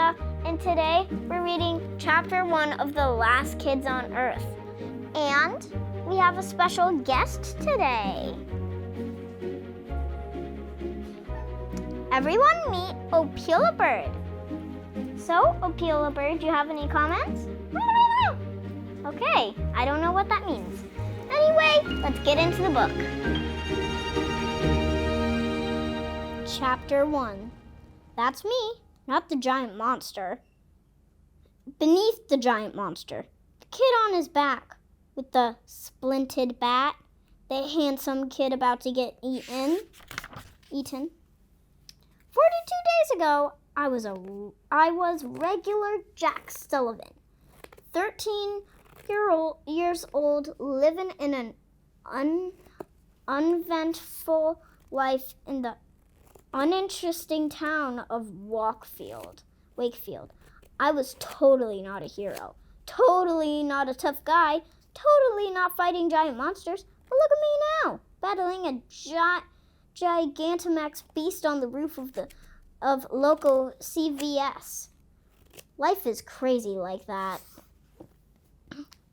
Ophelia, and today we're reading Chapter 1 of The Last Kids on Earth. And we have a special guest today. Everyone meet Ophelia Bird. So, Ophelia Bird, do you have any comments? Okay, I don't know what that means. Anyway, let's get into the book. Chapter 1. That's me, not the giant monster. Beneath the giant monster, the kid on his back with the splinted bat, the handsome kid about to get eaten. 42 days ago, I was regular Jack Sullivan, 13 years old, living in an uneventful life in the uninteresting town of Wakefield. I was totally not a hero, totally not a tough guy, totally not fighting giant monsters. But look at me now, battling a Gigantamax beast on the roof of local CVS. Life is crazy like that.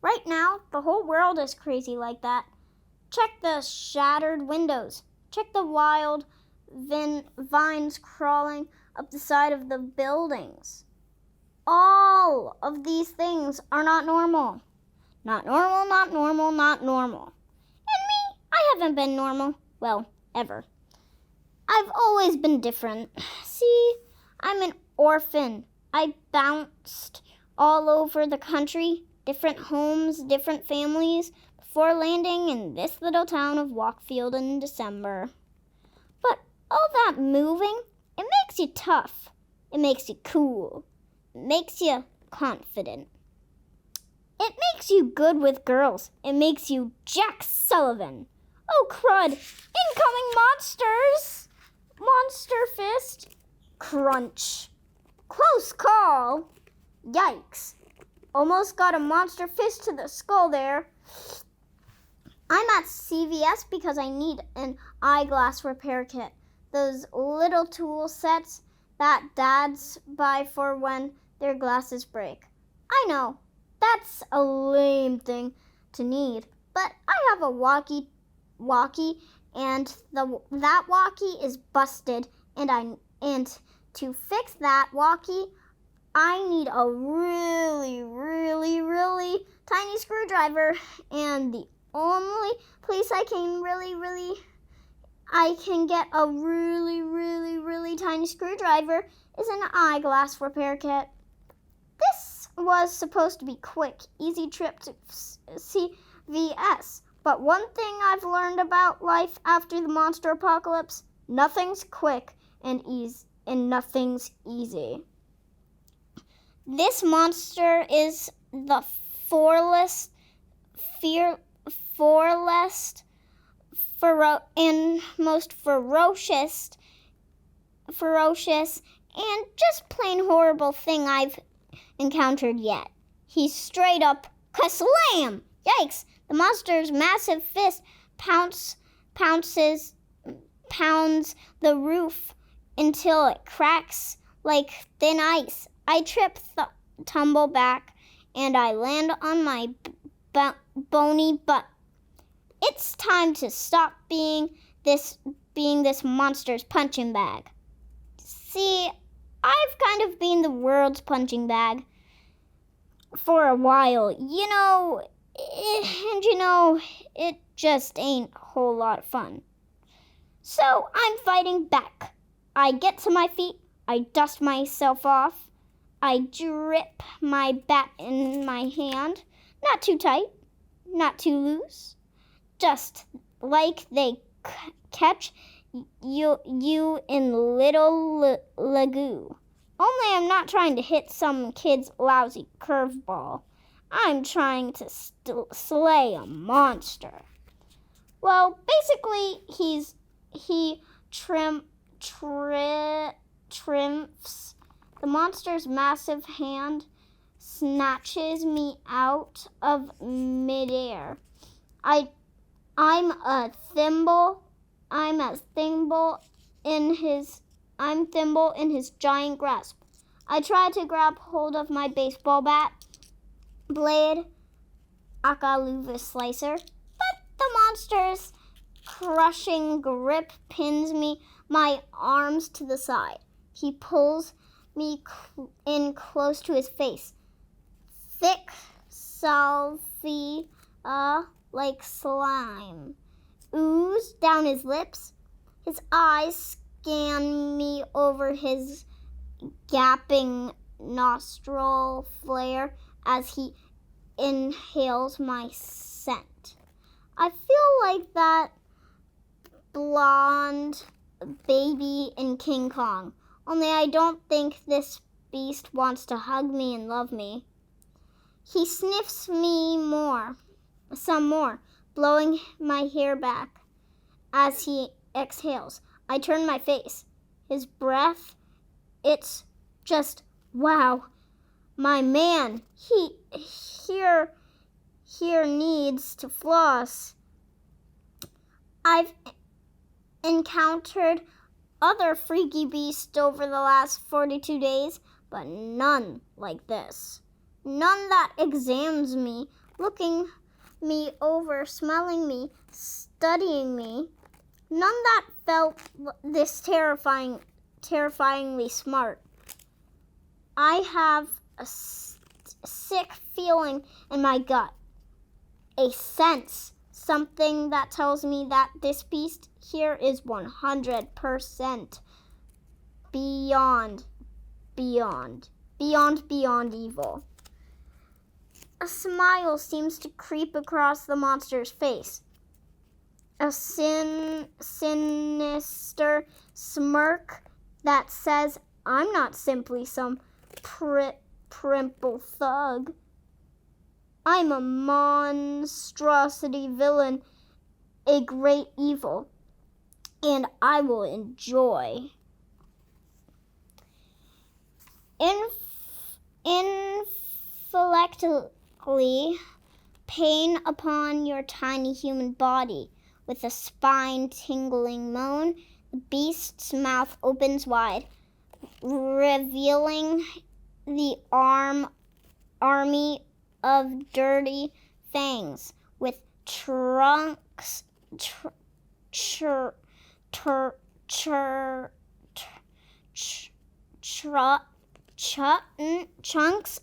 Right now, the whole world is crazy like that. Check the shattered windows. Check the wild vines crawling up the side of the buildings. All of these things are not normal. Not normal, not normal, not normal. And me, I haven't been normal. Well, ever. I've always been different. See, I'm an orphan. I bounced all over the country, different homes, different families, before landing in this little town of Wakefield in December. But all that moving, it makes you tough. It makes you cool. It makes you confident. It makes you good with girls. It makes you Jack Sullivan. Oh, crud. Incoming monsters. Monster fist. Crunch. Close call. Yikes. Almost got a monster fist to the skull there. I'm at CVS because I need an eyeglass repair kit. Those little tool sets that dads buy for when their glasses break. I know, that's a lame thing to need, but I have a walkie, and that walkie is busted, and to fix that walkie, I need a really, really, really tiny screwdriver, and the only place I can get a really, really, really tiny screwdriver is an eyeglass repair kit. This was supposed to be quick, easy trip to CVS, but one thing I've learned about life after the monster apocalypse, nothing's quick and nothing's easy. This monster is the most ferocious and just plain horrible thing I've encountered yet. He's straight up ka-slam! Yikes! The monster's massive fist pounds the roof until it cracks like thin ice. I trip, tumble back, and I land on my bony butt. It's time to stop being this monster's punching bag. See, I've kind of been the world's punching bag for a while, it just ain't a whole lot of fun. So I'm fighting back. I get to my feet, I dust myself off, I drip my bat in my hand, not too tight, not too loose, just like they catch you in Little Lagoo. Only I'm not trying to hit some kid's lousy curveball. I'm trying to slay a monster. Well, basically, he triumphs. The monster's massive hand snatches me out of midair. I'm a thimble in his giant grasp. I try to grab hold of my baseball bat blade, Akaluva slicer, but the monster's crushing grip pins my arms to the side. He pulls me in close to his face. Thick salvia like slime ooze down his lips. His eyes scan me over his gaping nostril flare as he inhales my scent. I feel like that blonde baby in King Kong, only I don't think this beast wants to hug me and love me. He sniffs me some more, blowing my hair back as he exhales. I turn my face. His breath, it's just, wow. My man, he here needs to floss. I've encountered other freaky beasts over the last 42 days, but none like this. None that examines me, looking me over, smelling me, studying me. None that felt this terrifyingly smart. I have a sick feeling in my gut, a sense, something that tells me that this beast here is 100% beyond evil. A smile seems to creep across the monster's face. A sinister smirk that says, I'm not simply some primple thug. I'm a monstrosity villain, a great evil, and I will enjoy. Intellectually, pain upon your tiny human body. With a spine-tingling moan, the beast's mouth opens wide, revealing the army of dirty fangs with chunks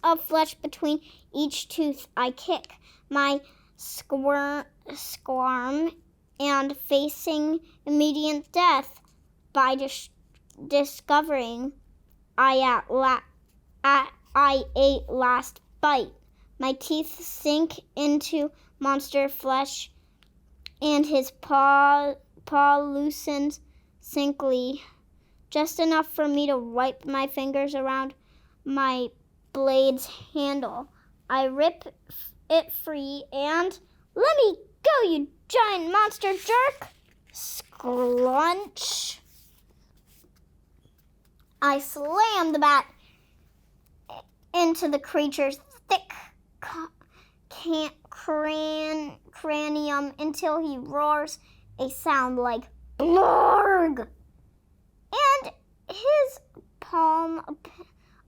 of flesh between each tooth. I kick my squirm and facing immediate death by discovering I ate last bite. My teeth sink into monster flesh, and his paw loosens sinkly, just enough for me to wipe my fingers around my blade's handle. I rip it free and, let me go, you giant monster jerk! Scrunch. I slam the bat into the creature's thick cranium until he roars a sound like blorg. And his palm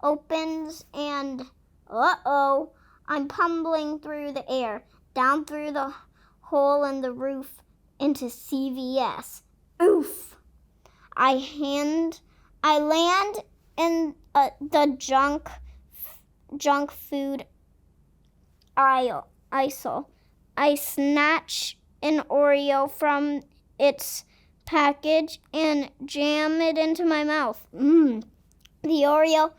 opens and, uh-oh, I'm tumbling through the air, down through the hole in the roof into CVS. Oof! I land in the junk food aisle. I snatch an Oreo from its package and jam it into my mouth. The Oreo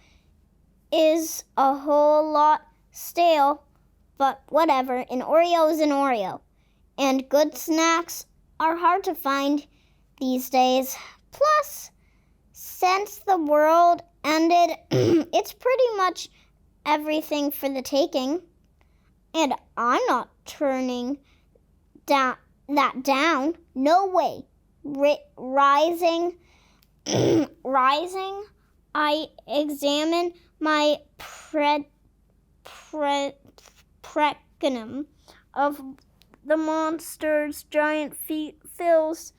is a whole lot stale, but whatever. An Oreo is an Oreo. And good snacks are hard to find these days. Plus, since the world ended, it's pretty much everything for the taking. And I'm not turning that down. No way. Rising, I examine my precunum of the monster's giant feet fills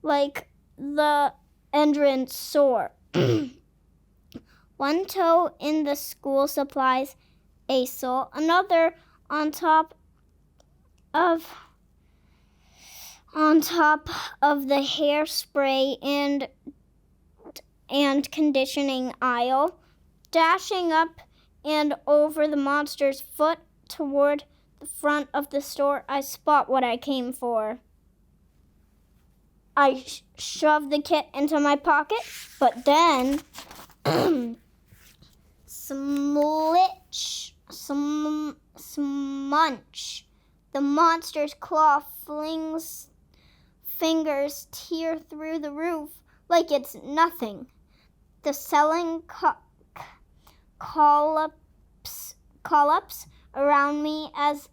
like the entrance sore. One toe in the school supplies, a sole, another on top of the hairspray and conditioning aisle, dashing up and over the monster's foot toward the front of the store. I spot what I came for. I shoved the kit into my pocket, but then smunch. The monster's claw fingers tear through the roof like it's nothing. The ceiling collapse around me as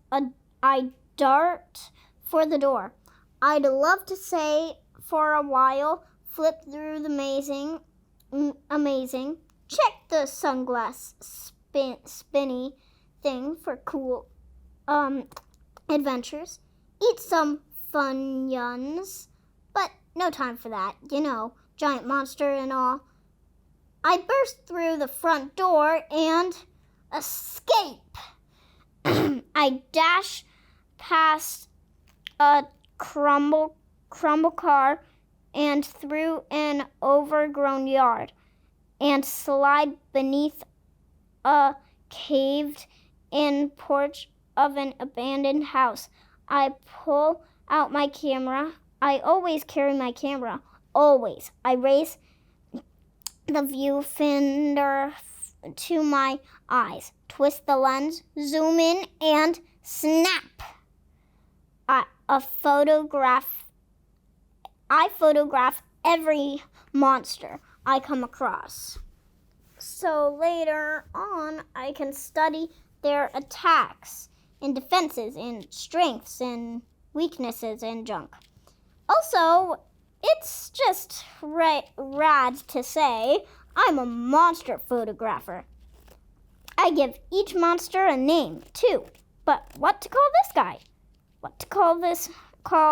I dart for the door. I'd love to say for a while, flip through the amazing, check the sunglass spinny thing for cool adventures, eat some Funyuns, but no time for that, giant monster and all. I burst through the front door and escape. I dash past a crumble car and through an overgrown yard and slide beneath a caved-in porch of an abandoned house. I pull out my camera. I always carry my camera. Always. I raise the viewfinder to my eyes, twist the lens, zoom in, and snap. I photograph every monster I come across. So later on, I can study their attacks and defenses and strengths and weaknesses and junk. Also, it's just rad to say I'm a monster photographer. I give each monster a name, too. But what to call this guy? What to call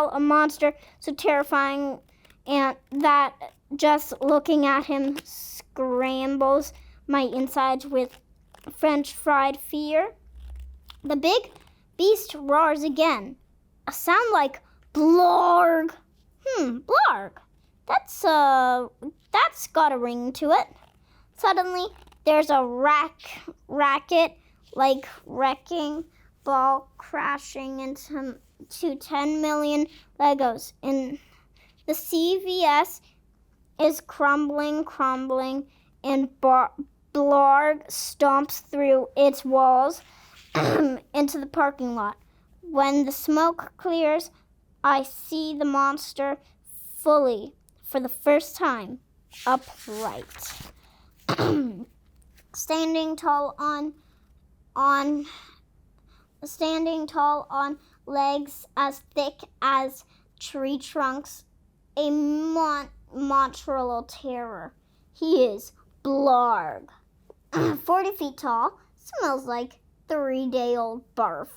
a monster so terrifying and that just looking at him scrambles my insides with French fried fear? The big beast roars again. A sound like blarg. Blarg. That's got a ring to it. Suddenly, there's a racket like wrecking ball crashing into 10 million Legos. And the CVS is crumbling, and Blarg stomps through its walls into the parking lot. When the smoke clears, I see the monster fully for the first time, upright. Standing tall on legs as thick as tree trunks, a montreal terror. He is Blarg. 40 feet tall, smells like 3-day-old barf.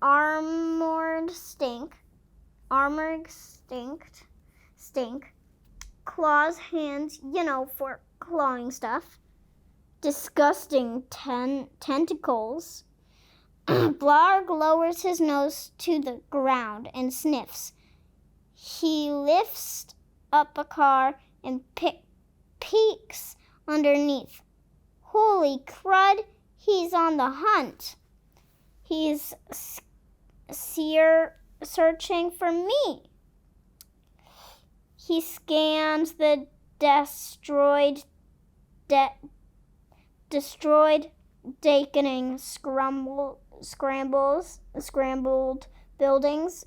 Armored stink. Claws, hands, for clawing stuff. Disgusting tentacles. Blarg lowers his nose to the ground and sniffs. He lifts up a car and peeks underneath. Holy crud, he's on the hunt. He's searching for me. He scans the destroyed, darkening, scrambled buildings.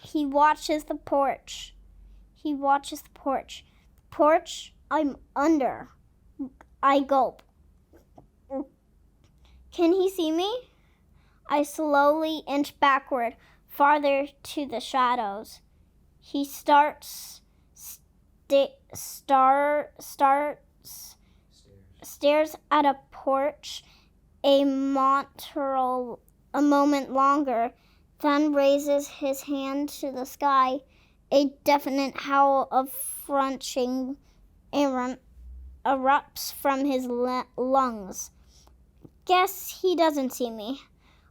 He watches the porch. The porch I'm under. I gulp. Can he see me? I slowly inch backward, farther to the shadows. He stares at a porch a moment longer, then raises his hand to the sky A definite howl of crunching erupts from his lungs. Guess he doesn't see me.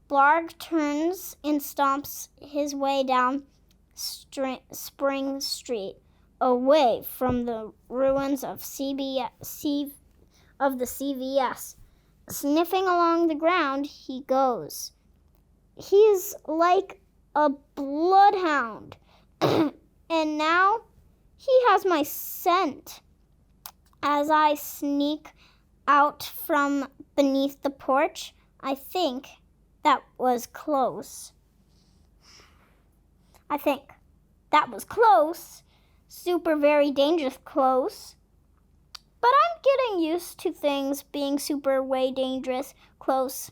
Blarg turns and stomps his way down Spring Street, away from the ruins of the CVS. Sniffing along the ground, he goes. He's like a bloodhound. And now he has my scent. As I sneak out from beneath the porch, I think that was close. Super, very dangerous close. But I'm getting used to things being super, way dangerous close.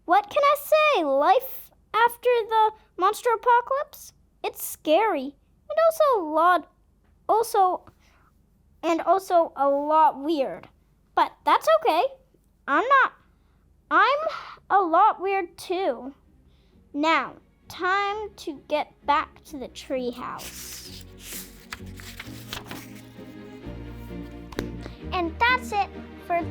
What can I say? Life after the monster apocalypse? It's scary. And also a lot weird. But that's okay. I'm a lot weird too. Now, time to get back to the treehouse. And that's it for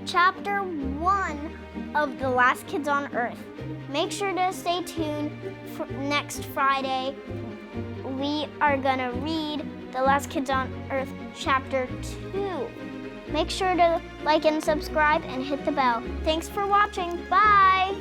chapter 1 of The Last Kids on Earth. Make sure to stay tuned for next Friday. We are gonna read The Last Kids on Earth chapter 2. Make sure to like and subscribe and hit the bell. Thanks for watching. Bye!